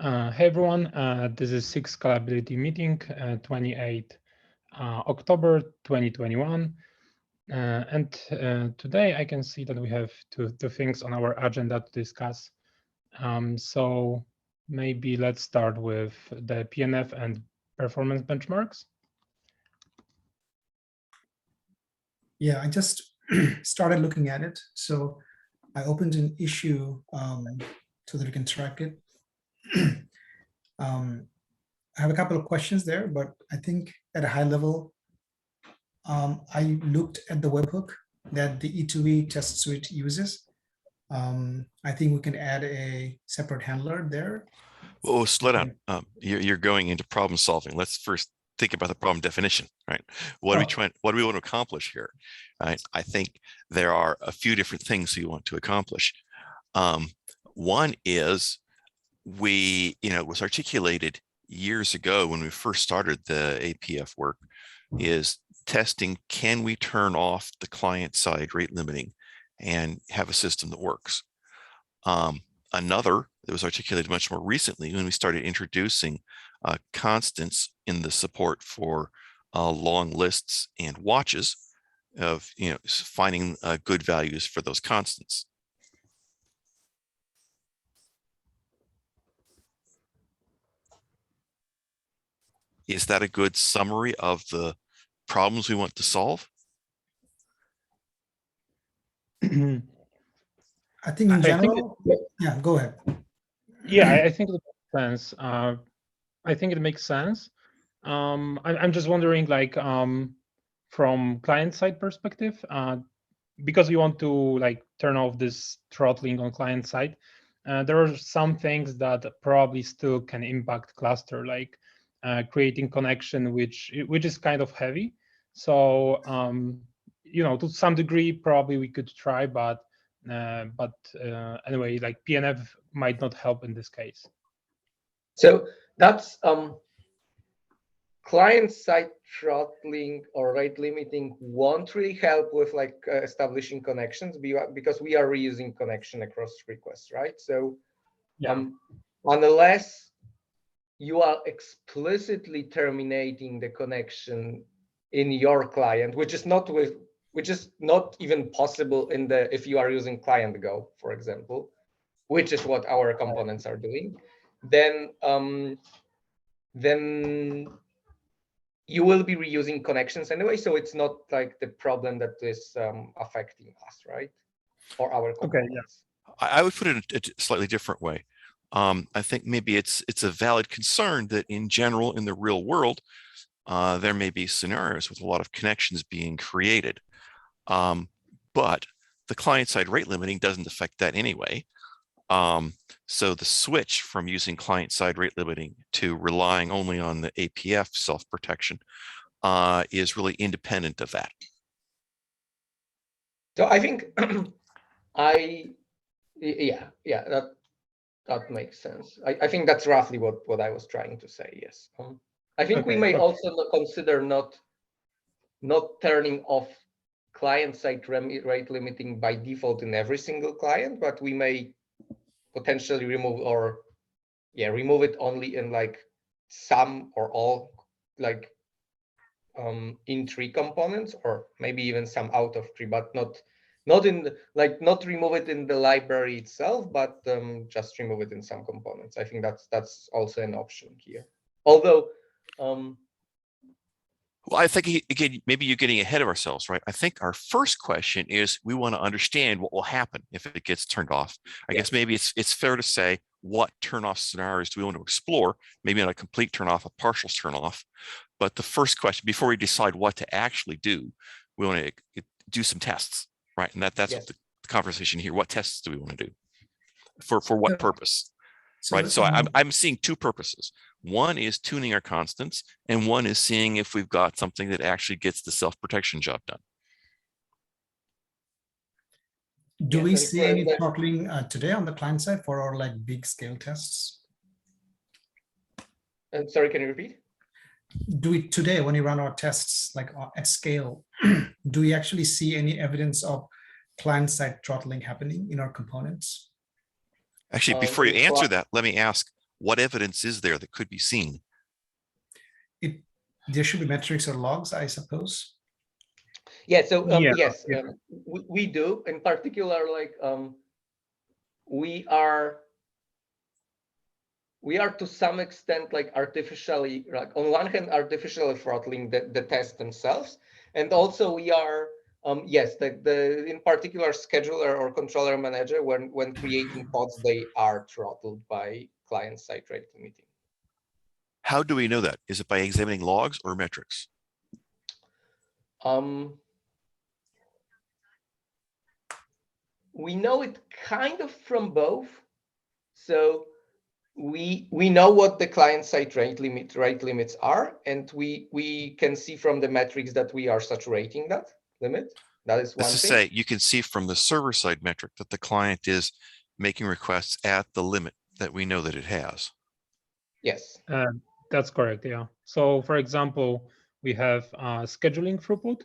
Hey everyone, this is SIG Scalability meeting, 28 October 2021. And today I can see that we have two things on our agenda to discuss. So maybe let's start with the PNF and performance benchmarks. Yeah, I just started looking at it. So I opened an issue so that we can track it. I have a couple of questions there, but I think at a high level, I looked at the webhook that the E2E test suite uses. I think we can add a separate handler there. Oh, slow down. You're going into problem solving. Let's first think about the problem definition, right? What do we want to accomplish here? Right? I think there are a few different things we want to accomplish. One is it was articulated years ago when we first started the APF work, is testing, can we turn off the client side rate limiting and have a system that works? Another that was articulated much more recently when we started introducing constants in the support for long lists and watches of finding good values for those constants. Is that a good summary of the problems we want to solve? I think in general, yeah, go ahead. Yeah, I think it makes sense. I think it makes sense. I'm just wondering, like, from client side perspective, because we want to turn off this throttling on client side, there are some things that probably still can impact cluster, like creating connection, which is kind of heavy. So to some degree, probably we could try, but anyway, like PNF might not help in this case. So that's client-side throttling or rate limiting won't really help with establishing connections because we are reusing connection across requests, right? So unless you are explicitly terminating the connection in your client, which is not even possible if you are using client Go, for example, which is what our components are doing, then you will be reusing connections anyway. So it's not like the problem that is affecting us, right? Or our components. Okay, yeah. I would put it a slightly different way. I think maybe it's a valid concern that in general, in the real world, there may be scenarios with a lot of connections being created. But the client-side rate limiting doesn't affect that anyway. So the switch from using client-side rate limiting to relying only on the APF self-protection is really independent of that. So I think that makes sense. I think that's roughly what I was trying to say. Yes. I think we may also consider not turning off client-side rate limiting by default in every single client, but we may potentially remove it only in some or all in tree components, or maybe even some out of tree, but not remove it in the library itself, but just remove it in some components. I think that's also an option here. Although well, I think, again, maybe you're getting ahead of ourselves, right? I think our first question is we want to understand what will happen if it gets turned off. I guess maybe it's fair to say what turn-off scenarios do we want to explore, maybe not a complete turn-off, a partial turn-off. But the first question, before we decide what to actually do, we want to do some tests, right? And that's what the conversation here. What tests do we want to do? For what purpose? Right. So I'm seeing two purposes. One is tuning our constants, and one is seeing if we've got something that actually gets the self-protection job done. Do we see any throttling today on the client side for our big scale tests? Sorry, can you repeat? Do we today, when we run our tests at scale, do we actually see any evidence of client side throttling happening in our components? Actually, before you answer that, let me ask, what evidence is there that could be seen? There should be metrics or logs, I suppose. Yeah. So Yeah, yes, yeah. we do. In particular, like we are to some extent like artificially, like on one hand, artificially throttling the tests themselves, and also we are yes, the in particular scheduler or controller manager, when creating pods, they are throttled by client-side rate limiting. How do we know that? Is it by examining logs or metrics? We know it kind of from both. So we know what the client-side rate limits are, and we can see from the metrics that we are saturating that limit. That is one Let's just thing. say you can see from the server-side metric that the client is making requests at the limit that we know that it has. Yes. That's correct. Yeah. So, for example, we have scheduling throughput,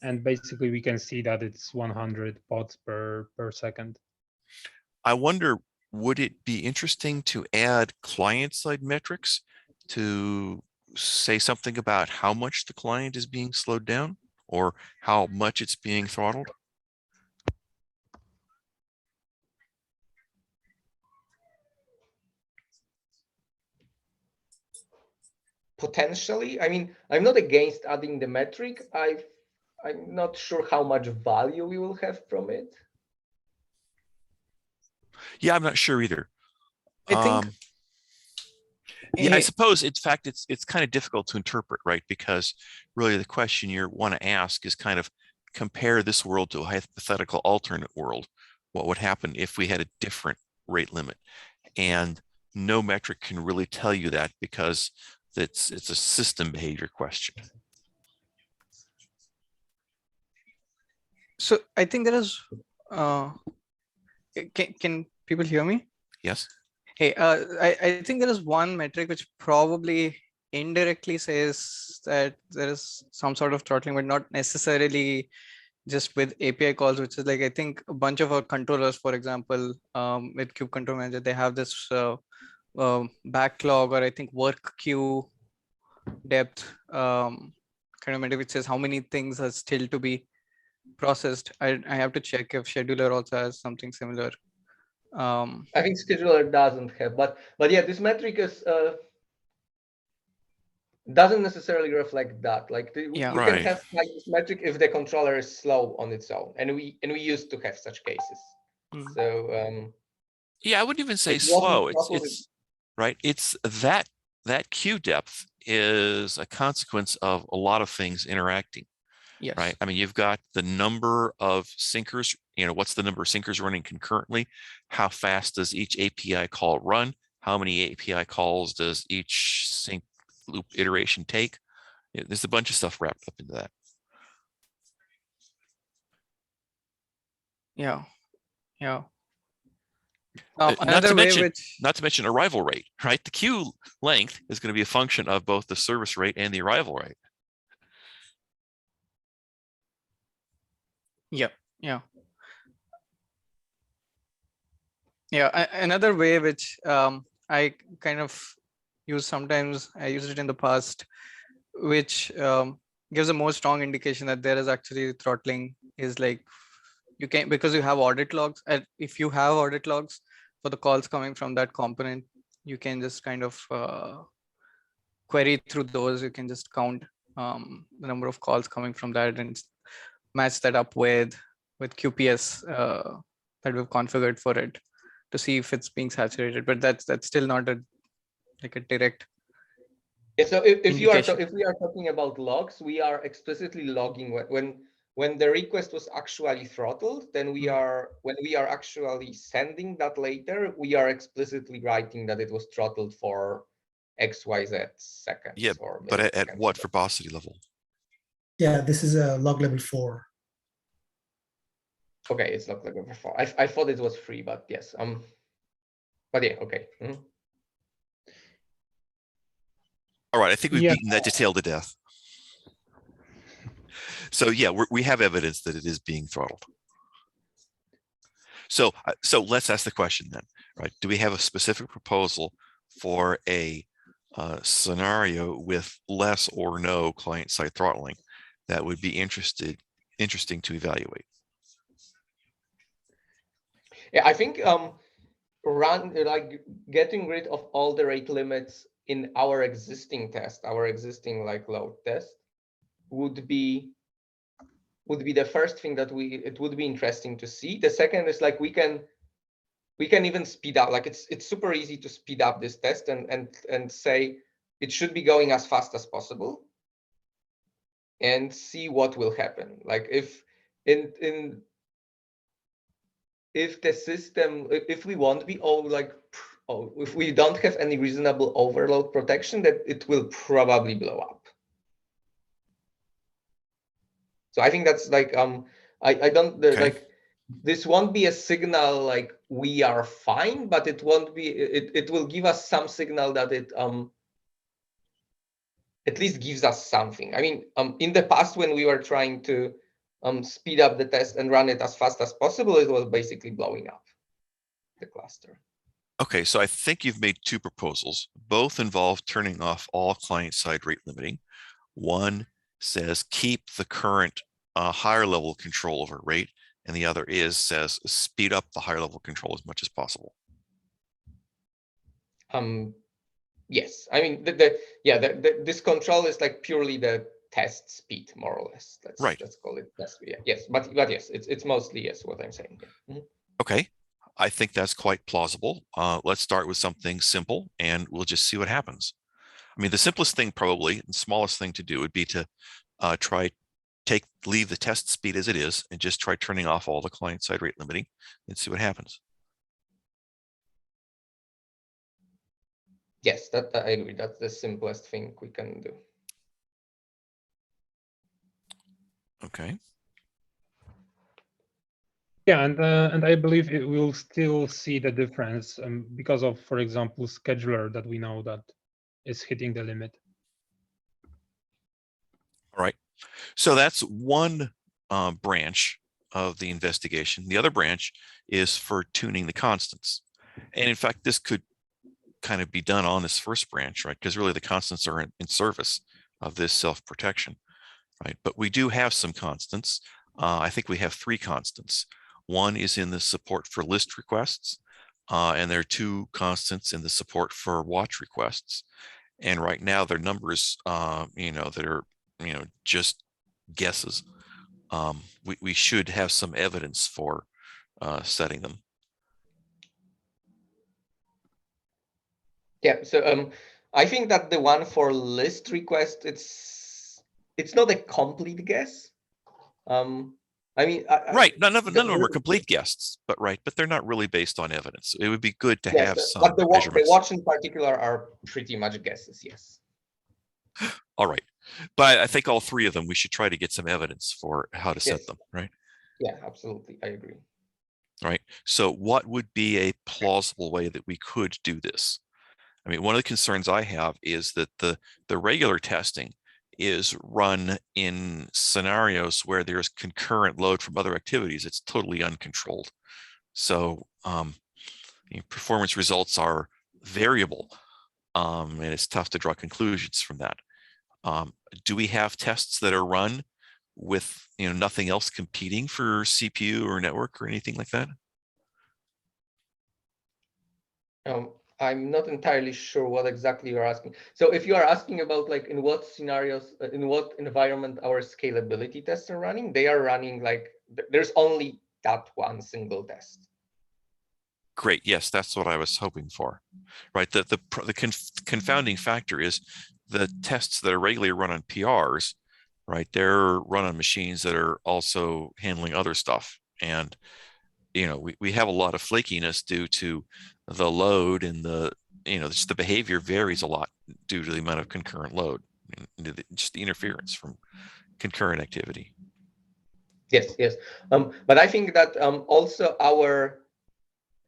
and basically we can see that it's 100 pods per second. I wonder, would it be interesting to add client-side metrics to say something about how much the client is being slowed down or how much it's being throttled? Potentially. I mean, I'm not against adding the metric. I'm not sure how much value we will have from it. Yeah, I'm not sure either. I think. Yeah, I suppose in fact it's kind of difficult to interpret, right? Because really the question you want to ask is kind of compare this world to a hypothetical alternate world. What would happen if we had a different rate limit? And no metric can really tell you that because it's a system behavior question. So I think there is. Can people hear me? Yes. Hey, I think there is one metric which probably indirectly says that there is some sort of throttling, but not necessarily just with API calls, which is like, I think a bunch of our controllers, for example, with Kube Control Manager, they have this backlog, or I think work queue depth kind of metric, which says how many things are still to be processed. I have to check if scheduler also has something similar. I think scheduler doesn't have, but yeah, this metric is doesn't necessarily reflect that. Like you can have like this metric if the controller is slow on its own, and we used to have such cases. So yeah, I wouldn't even say slow. It's right. It's that queue depth is a consequence of a lot of things interacting. Yes. Right. I mean, you've got the number of syncers, what's the number of syncers running concurrently? How fast does each API call run? How many API calls does each sync loop iteration take? There's a bunch of stuff wrapped up into that. Yeah. Not to mention arrival rate, right? The queue length is going to be a function of both the service rate and the arrival rate. Yeah. Another way which I kind of use sometimes, I used it in the past, which gives a more strong indication that there is actually throttling, is like you can, because you have audit logs, and if you have audit logs for the calls coming from that component, you can just kind of query through those. You can just count the number of calls coming from that and match that up with QPS that we've configured for it to see if it's being saturated. But that's still not a direct. Yeah, so if we are talking about logs, we are explicitly logging when the request was actually throttled. Then when we are actually sending that later, we are explicitly writing that it was throttled for XYZ seconds. Yeah, but at what verbosity level? Yeah, this is a log level 4. Okay, it's log level 4. I thought it was 3, but yes. But yeah, okay. Mm-hmm. All right, I think we've beaten that detail to death. So yeah, we have evidence that it is being throttled. So let's ask the question then, right? Do we have a specific proposal for a scenario with less or no client-side throttling that would be interesting to evaluate. Yeah, I think getting rid of all the rate limits in our existing test, our existing like load test, would be the first thing that it would be interesting to see. The second is like we can even speed up, like it's super easy to speed up this test and say it should be going as fast as possible and see what will happen. Like if the system, if we won't be if we don't have any reasonable overload protection, that it will probably blow up. So I think that's like I don't Okay. like this won't be a signal like we are fine, but it won't be it will give us some signal that it at least gives us something. I mean, in the past when we were trying to speed up the test and run it as fast as possible, it was basically blowing up the cluster. Okay, so I think you've made two proposals. Both involve turning off all client-side rate limiting. One says keep the current higher level control over rate, and the other says speed up the higher level control as much as possible. Yes, I mean this control is like purely the test speed, more or less. Let's call it test speed. Yeah. Yes, but yes, it's mostly yes what I'm saying. Yeah. Mm-hmm. Okay, I think that's quite plausible. Let's start with something simple, and we'll just see what happens. I mean, the simplest thing probably, the smallest thing to do would be to leave the test speed as it is and just try turning off all the client-side rate limiting and see what happens. Yes, that I agree. That's the simplest thing we can do. Okay. Yeah, and I believe it will still see the difference because of, for example, scheduler that we know that is hitting the limit. All right. So that's one branch of the investigation. The other branch is for tuning the constants. And in fact, this could kind of be done on this first branch, right? Because really the constants are in service of this self-protection, right? But we do have some constants. I think we have three constants. One is in the support for list requests, and there are two constants in the support for watch requests. And right now their numbers, that are, just guesses. We should have some evidence for setting them. Yeah, so I think that the one for list request, it's not a complete guess. I mean, right, none of them are complete guesses, but they're not really based on evidence. It would be good to have some but the measurements. watch in particular are pretty much guesses, yes. All right, but I think all three of them, we should try to get some evidence for how to set them, right? Yeah, absolutely, I agree. All right, so what would be a plausible way that we could do this? I mean, one of the concerns I have is that the regular testing is run in scenarios where there's concurrent load from other activities. It's totally uncontrolled. So performance results are variable, and it's tough to draw conclusions from that. Do we have tests that are run with nothing else competing for CPU or network or anything like that? I'm not entirely sure what exactly you're asking. So if you are asking about like in what scenarios, in what environment our scalability tests are running, they are running like there's only that one single test. Great. Yes, that's what I was hoping for. Right. The confounding factor is the tests that are regularly run on PRs, right? They're run on machines that are also handling other stuff. And, we have a lot of flakiness due to the load, and just the behavior varies a lot due to the amount of concurrent load, and just the interference from concurrent activity. Yes. But I think that also our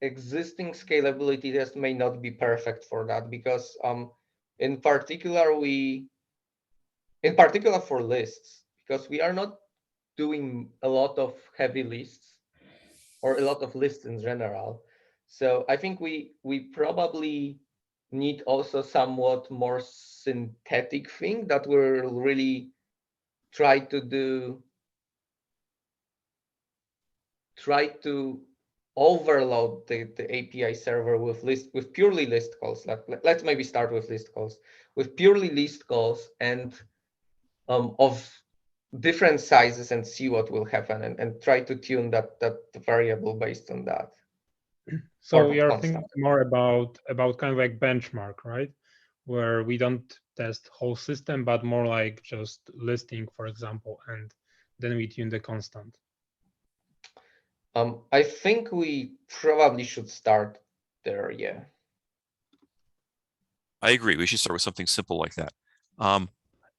existing scalability test may not be perfect for that, because in particular for lists, because we are not doing a lot of heavy lists or a lot of lists in general. So I think we probably need also somewhat more synthetic thing that will really try to overload the API server with purely list calls. Let's maybe start with list calls. With purely list calls and of different sizes and see what will happen and try to tune that variable based on that. So you're thinking more about kind of like benchmark, right? Where we don't test whole system, but more like just listing, for example, and then we tune the constant. I think we probably should start there, yeah. I agree. We should start with something simple like that.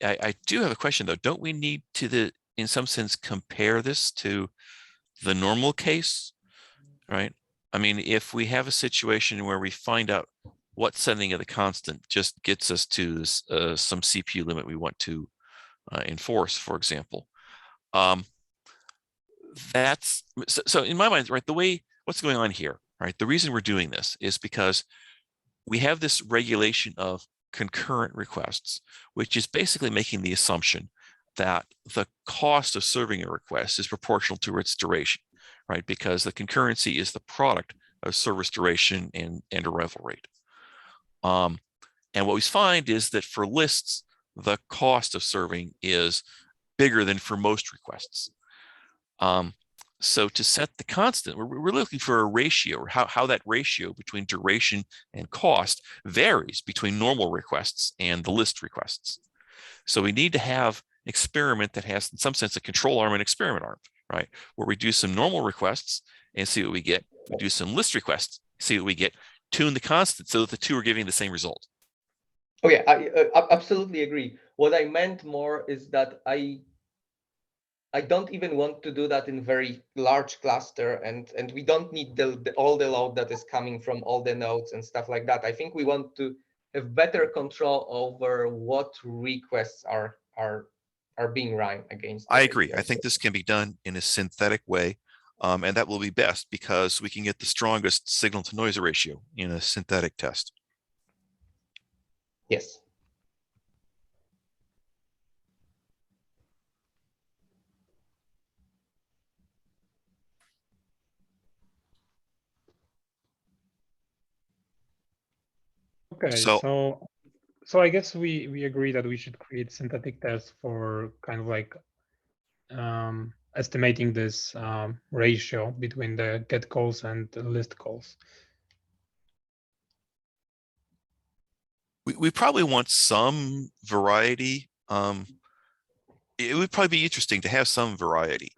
I do have a question though. Don't we need to in some sense, compare this to the normal case, right? I mean, if we have a situation where we find out what setting of the constant just gets us to some CPU limit we want to enforce, for example, that's so in my mind, right? The way what's going on here, right? The reason we're doing this is because we have this regulation of concurrent requests, which is basically making the assumption that the cost of serving a request is proportional to its duration, right? Because the concurrency is the product of service duration and arrival rate. And what we find is that for lists, the cost of serving is bigger than for most requests. So to set the constant, we're looking for a ratio, or how that ratio between duration and cost varies between normal requests and the list requests. So we need to have an experiment that has, in some sense, a control arm and experiment arm, right? Where we do some normal requests and see what we get. We do some list requests, see what we get, tune the constant so that the two are giving the same result. Oh yeah, I absolutely agree. What I meant more is that I don't even want to do that in very large cluster, and we don't need all the load that is coming from all the nodes and stuff like that. I think we want to have better control over what requests are being run against. I agree. I think this can be done in a synthetic way, and that will be best because we can get the strongest signal to noise ratio in a synthetic test. Yes. Okay, so I guess we agree that we should create synthetic tests for kind of like estimating this ratio between the get calls and the list calls. We probably want some variety. It would probably be interesting to have some variety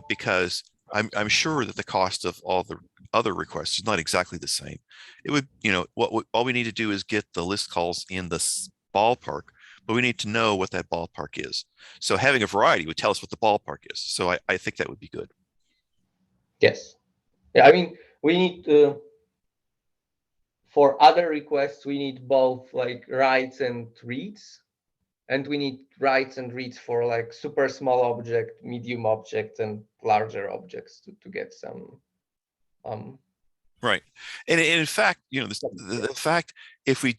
because I'm sure that the cost of all the other requests is not exactly the same. It would, all we need to do is get the list calls in this ballpark, but we need to know what that ballpark is. So having a variety would tell us what the ballpark is. So I think that would be good. Yes. Yeah, I mean, we need to, for other requests, we need both like writes and reads. And we need writes and reads for like super small object, medium object, and larger objects to get some. Right. And in fact, the fact if we,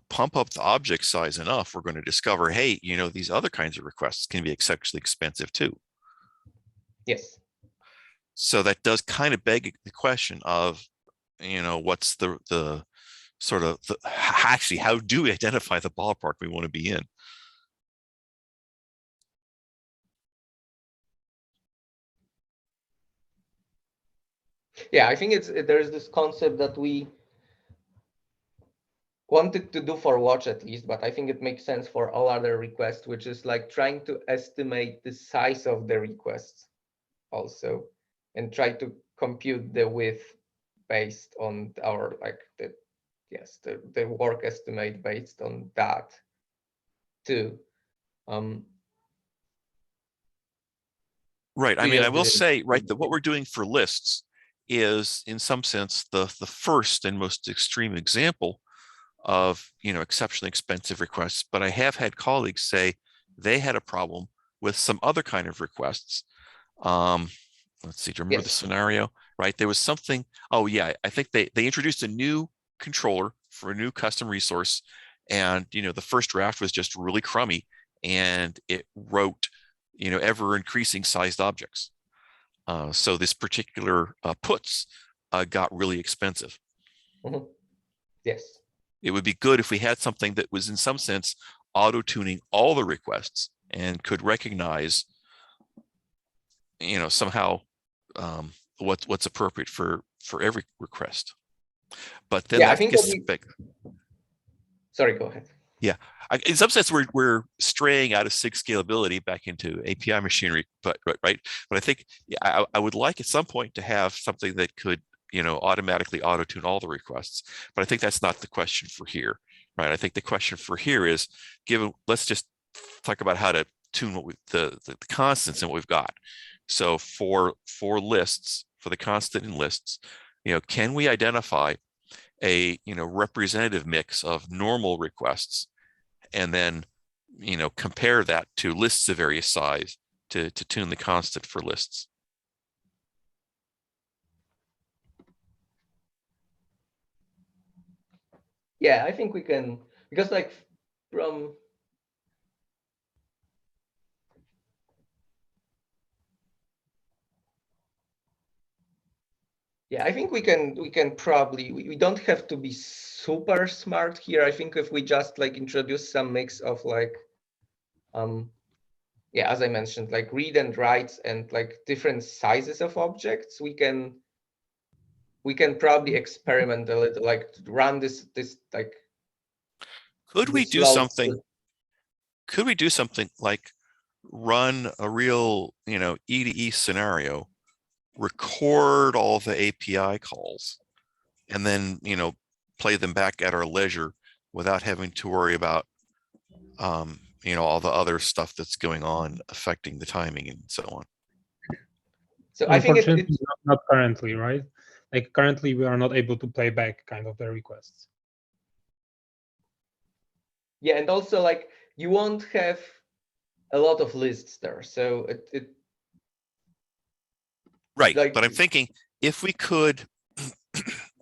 pump up the object size enough, we're going to discover, hey, these other kinds of requests can be exceptionally expensive too. Yes. So that does kind of beg the question of, what's the sort of actually, how do we identify the ballpark we want to be in? Yeah, I think there's this concept that we wanted to do for watch at least, but I think it makes sense for all other requests, which is like trying to estimate the size of the requests also, and try to compute the width based on our the work estimate based on that too. Right. I mean, I will say, right, that what we're doing for lists is in some sense the first and most extreme example of, exceptionally expensive requests. But I have had colleagues say they had a problem with some other kind of requests. Let's see, do you remember the scenario? Right. There was something. Oh, yeah. I think they introduced a new controller for a new custom resource, and the first draft was just really crummy, and it wrote ever increasing sized objects. So this particular puts got really expensive. Mhm. Yes. It would be good if we had something that was in some sense auto-tuning all the requests and could recognize somehow what's appropriate for every request. But then Yeah, I that think gets what we- big. Sorry, go ahead. Yeah, in some sense, we're straying out of SIG scalability back into API machinery, but right. But I think I would like at some point to have something that could automatically auto-tune all the requests. But I think that's not the question for here, right? I think the question for here is let's just talk about how to tune the constants and what we've got. So for lists, for the constant in lists, can we identify a representative mix of normal requests, and then compare that to lists of various size to tune the constant for lists? Yeah, I think we can, because like from I think we can probably, we don't have to be super smart here. I think if we just like introduce some mix of like yeah, as I mentioned, like read and writes and like different sizes of objects, we can probably experiment a little, like run this like. Could we do something like run a real E2E scenario, record all the API calls, and then play them back at our leisure without having to worry about all the other stuff that's going on affecting the timing and so on? So I think Unfortunately, not currently, right? Like currently, we are not able to play back kind of the requests. Yeah, and also like you won't have a lot of lists there, so it right. like, but I'm thinking if we could,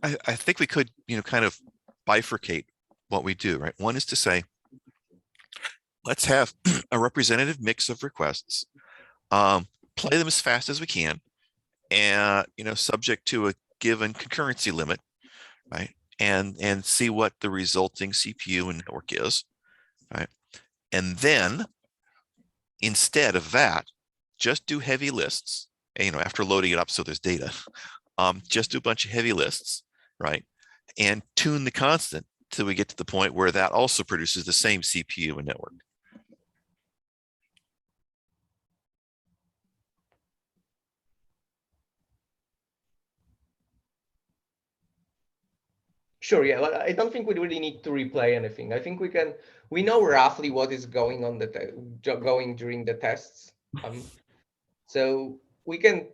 I think we could kind of bifurcate what we do, right? One is to say, let's have a representative mix of requests, play them as fast as we can, and subject to a given concurrency limit, right? And see what the resulting CPU and network is, right? And then instead of that, just do heavy lists, after loading it up so there's data, just do a bunch of heavy lists, right? And tune the constant till we get to the point where that also produces the same CPU and network. sure, yeah. Well, I don't think we really need to replay anything. I think we know roughly what is going on going during the tests. So we can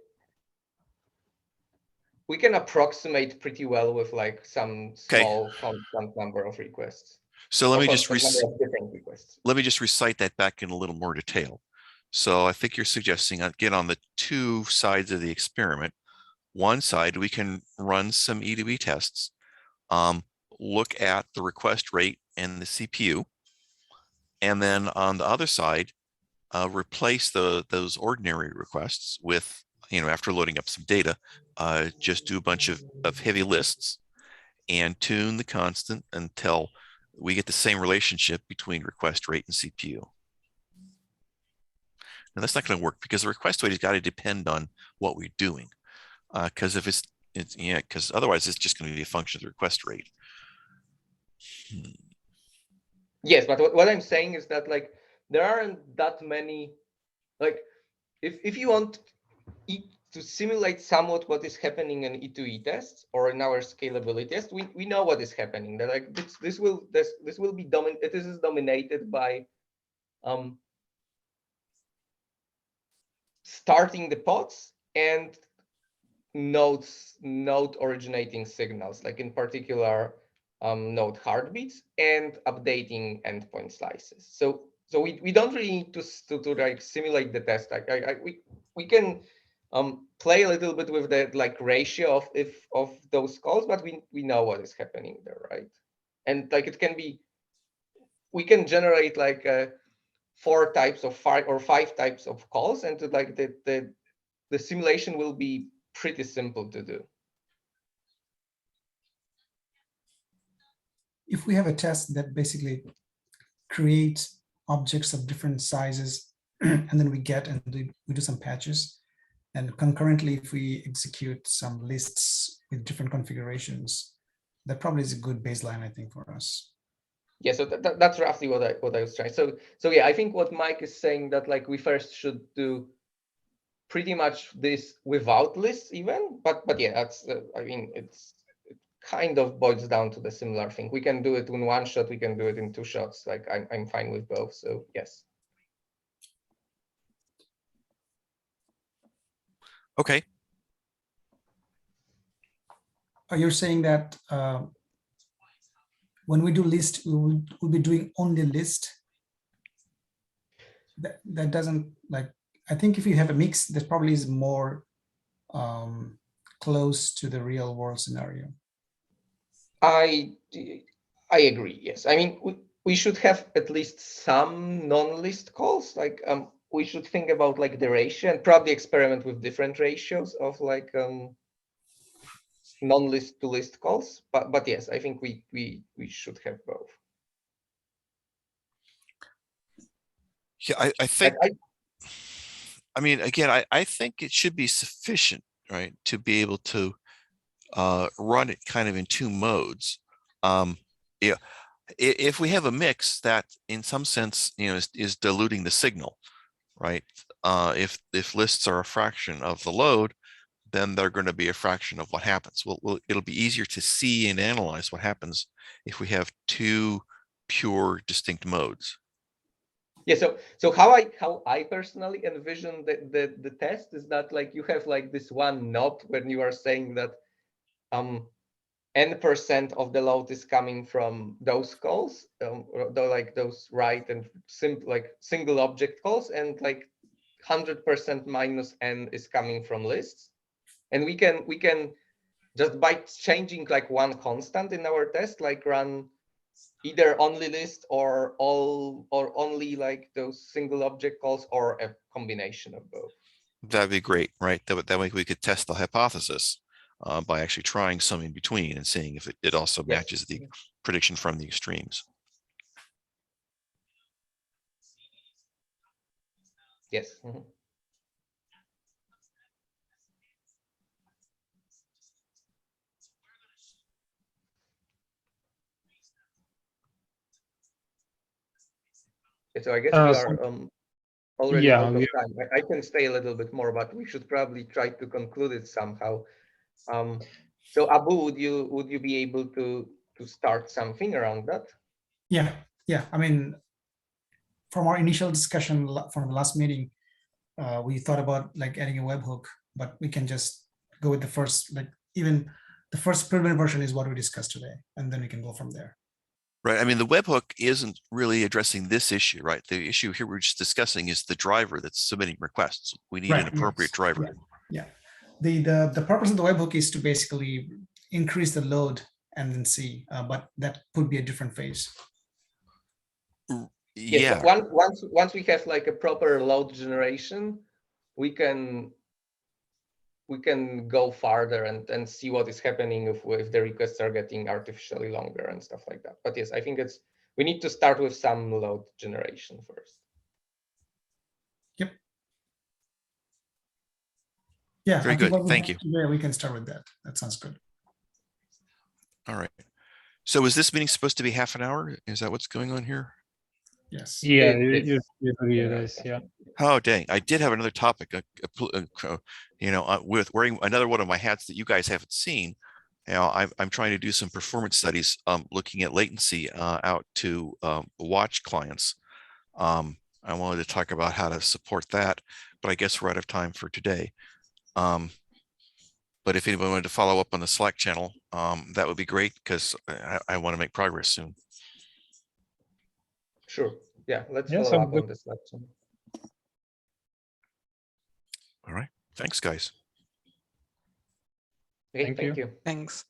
approximate pretty well with like some small constant number of requests. So let me just different requests. Let me just recite that back in a little more detail. So I think you're suggesting, again, on the two sides of the experiment, one side, we can run some E2E tests, look at the request rate and the CPU. And then on the other side, replace those ordinary requests with, after loading up some data, just do a bunch of heavy lists and tune the constant until we get the same relationship between request rate and CPU. Now that's not going to work because the request rate has got to depend on what we're doing. Because if because otherwise it's just going to be a function of the request rate. Yes, but what I'm saying is that like there aren't that many, like if you want to simulate somewhat what is happening in E2E tests or in our scalability test, we know what is happening. That like this will be this is dominated by starting the pods and node originating signals, like in particular node heartbeats and updating endpoint slices. So we don't really need to like simulate the test. We can play a little bit with the like ratio of those calls, but we know what is happening there, right? and like it can be, we can generate like 4 types of 5 types of calls, and like the simulation will be pretty simple to do. If we have a test that basically creates objects of different sizes, and then we do some patches, and concurrently, if we execute some lists with different configurations, that probably is a good baseline, I think, for us. Yeah, so that's roughly what I was trying. So yeah, I think what Mike is saying, that like we first should do pretty much this without lists even, but yeah, that's I mean it kind of boils down to the similar thing. We can do it in 1 shot, we can do it in 2 shots. Like I'm fine with both. So yes. Okay. You're saying that when we do list, we'll be doing only list. That doesn't, like, I think if you have a mix, that probably is more close to the real world scenario. I agree. Yes, I mean we should have at least some non-list calls. Like we should think about like the ratio and probably experiment with different ratios of like non-list to list calls. But yes, I think we should have both. Yeah, I think. I mean, again, I think it should be sufficient, right, to be able to run it kind of in 2 modes. Yeah, if we have a mix that, in some sense, is diluting the signal, right? If lists are a fraction of the load, then they're going to be a fraction of what happens. Well, it'll be easier to see and analyze what happens if we have 2 pure, distinct modes. Yeah, so how I personally envision the test is that like you have like this one node when you are saying that n% of the load is coming from those calls, like those write and single object calls, and like 100% minus n is coming from lists, and we can just by changing like one constant in our test, like run either only list or only like those single object calls, or a combination of both. That'd be great, right? That way we could test the hypothesis by actually trying some in between and seeing if it also matches the prediction from the extremes. Yes. Mm-hmm. So I guess we are already out of time. I can stay a little bit more, but we should probably try to conclude it somehow. So Abu, would you be able to start something around that? Yeah. I mean, from our initial discussion from the last meeting, we thought about like adding a webhook, but we can just go with the first, like even the first preliminary version is what we discussed today, and then we can go from there. Right. I mean, the webhook isn't really addressing this issue, right? The issue here we're just discussing is the driver that's submitting requests. We need an appropriate driver. Yeah. The purpose of the webhook is to basically increase the load and then see, but that could be a different phase. Yeah. Once we have like a proper load generation, we can go farther and see what is happening if the requests are getting artificially longer and stuff like that. But yes, I think we need to start with some load generation first. Yep. Yeah. Very good. Thank you. Yeah, we can start with that. That sounds good. All right. So is this meeting supposed to be half an hour? Is that what's going on here? Yes. Yeah, it is. Yeah. Oh, dang. I did have another topic, with wearing another one of my hats that you guys haven't seen. I'm trying to do some performance studies, looking at latency out to watch clients. I wanted to talk about how to support that, but I guess we're out of time for today. But if anyone wanted to follow up on the Slack channel, that would be great, because I want to make progress soon. Sure. Yeah, let's follow up on this Slack channel. All right. Thanks, guys. Okay, thank you. Thanks.